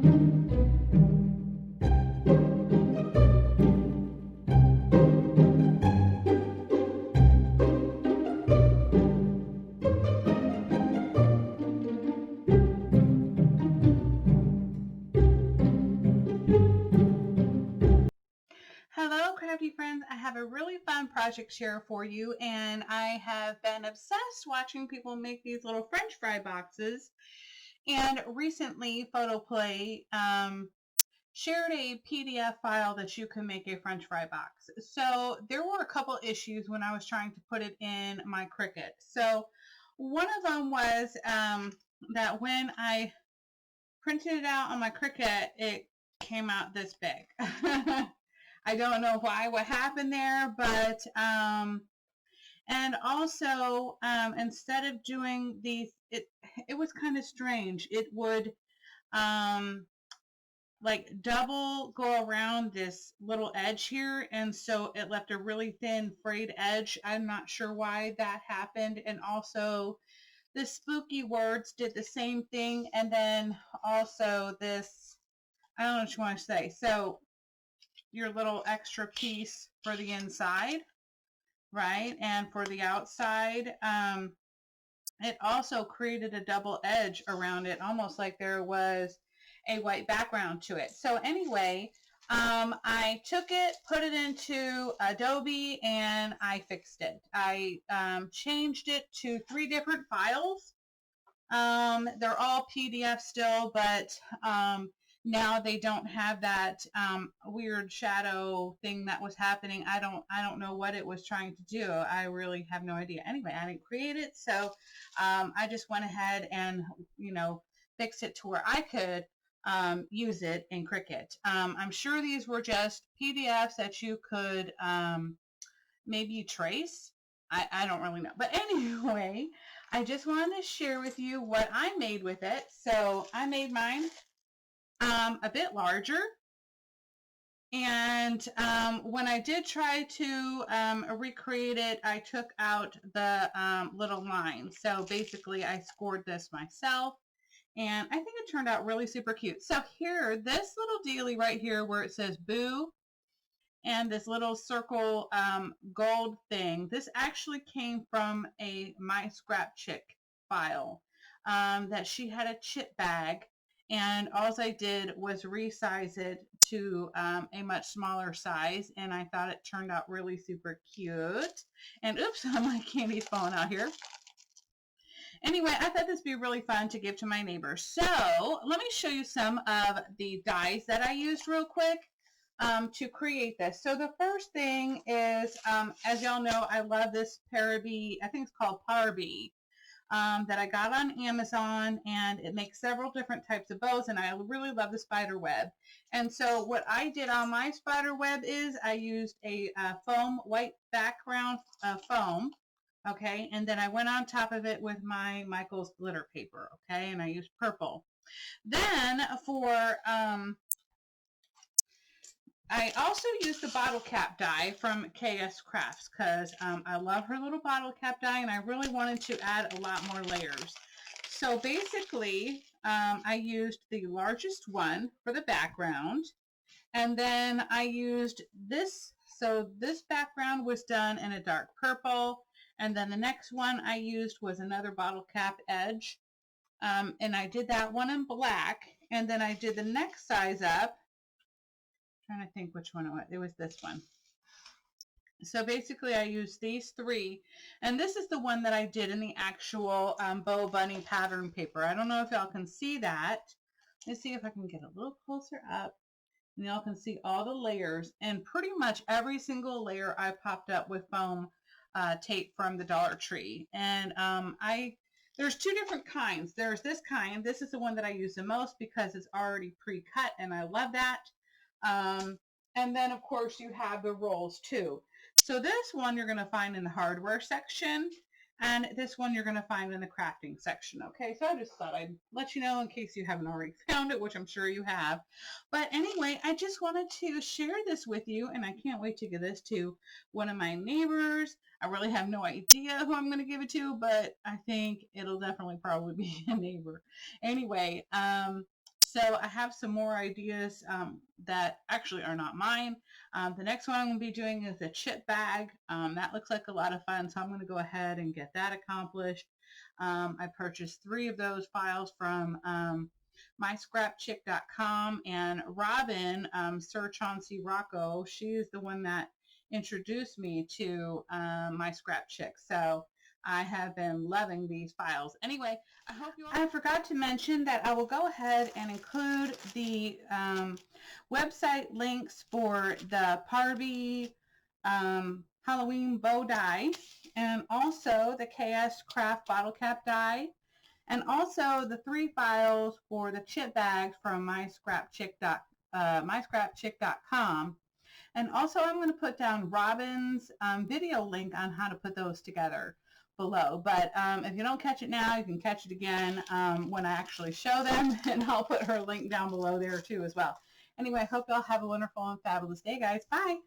Hello, crafty friends. I have a really fun project share for you, and I have been obsessed watching people make these little French fry boxes. And recently, Photoplay shared a PDF file that you can make a French fry box. So there were a couple issues when I was trying to put it in my Cricut. So one of them was that when I printed it out on my Cricut, it came out this big. I don't know what happened there, but and also instead of doing these, it was kind of strange. It would um, like double go around this little edge here, and so it left a really thin frayed edge. I'm not sure why that happened, and also the spooky words did the same thing, and then also this, I don't know what you want to say. So your little extra piece for the inside, right? And for the outside, it also created a double edge around it, almost like there was a white background to it. So anyway, I took it, put it into Adobe, and I fixed it. I changed it to 3 different files. They're all PDF still, but now they don't have that weird shadow thing that was happening. I don't know what it was trying to do. I really have no idea. Anyway, I didn't create it, so I just went ahead and fixed it to where I could use it in Cricut. I'm sure these were just PDFs that you could maybe trace. I don't really know. But anyway, I just wanted to share with you what I made with it. So I made mine a bit larger. And when I did try to recreate it, I took out the little lines. So basically, I scored this myself. And I think it turned out really super cute. So here, this little dealie right here where it says boo, and this little circle gold thing. This actually came from a MyScrapchick file that she had a chip bag, and all I did was resize it to a much smaller size, and I thought it turned out really super cute. And oops, my candy's falling out here. Anyway, I thought this would be really fun to give to my neighbors. So let me show you some of the dies that I used real quick to create this. So the first thing is, as y'all know, I love this Paraby, I think it's called Parby, that I got on Amazon, and it makes several different types of bows, and I really love the spider web. And so what I did on my spider web is I used a foam, white background foam, okay, and then I went on top of it with my Michael's glitter paper, okay, and I used purple. Then for I also used the bottle cap die from KS Crafts because I love her little bottle cap die, and I really wanted to add a lot more layers. So basically, I used the largest one for the background, and then I used this. So this background was done in a dark purple, and then the next one I used was another bottle cap edge, and I did that one in black, and then I did the next size up. Trying to think which one it was. It was this one. So basically I used these 3, and this is the one that I did in the actual Bow Bunny pattern paper. I don't know if y'all can see that. Let's see if I can get a little closer up, and y'all can see all the layers, and pretty much every single layer I popped up with foam tape from the Dollar Tree. And there's 2 different kinds. There's this kind. This is the one that I use the most because it's already pre-cut, and I love that. And then of course you have the rolls too. So this one you're going to find in the hardware section, and this one you're going to find in the crafting section. Okay, so I just thought I'd let you know in case you haven't already found it, which I'm sure you have. But anyway, I just wanted to share this with you, and I can't wait to give this to one of my neighbors. I really have no idea who I'm going to give it to, but I think it'll definitely probably be a neighbor. Anyway, So I have some more ideas that actually are not mine. The next one I'm going to be doing is a chip bag. That looks like a lot of fun, so I'm going to go ahead and get that accomplished. I purchased 3 of those files from MyScrapchick.com, and Robyn, Sir Chauncey Rocco, she's the one that introduced me to MyScrapchick. So I have been loving these files. Anyway, I forgot to mention that I will go ahead and include the website links for the Parby Halloween bow die, and also the KS Craft bottle cap die, and also the 3 files for the chip bags from MyScrapchick.com. And also I'm going to put down Robyn's video link on how to put those together below. But if you don't catch it now, you can catch it again when I actually show them, and I'll put her link down below there too as well. Anyway, I hope y'all have a wonderful and fabulous day, guys. Bye.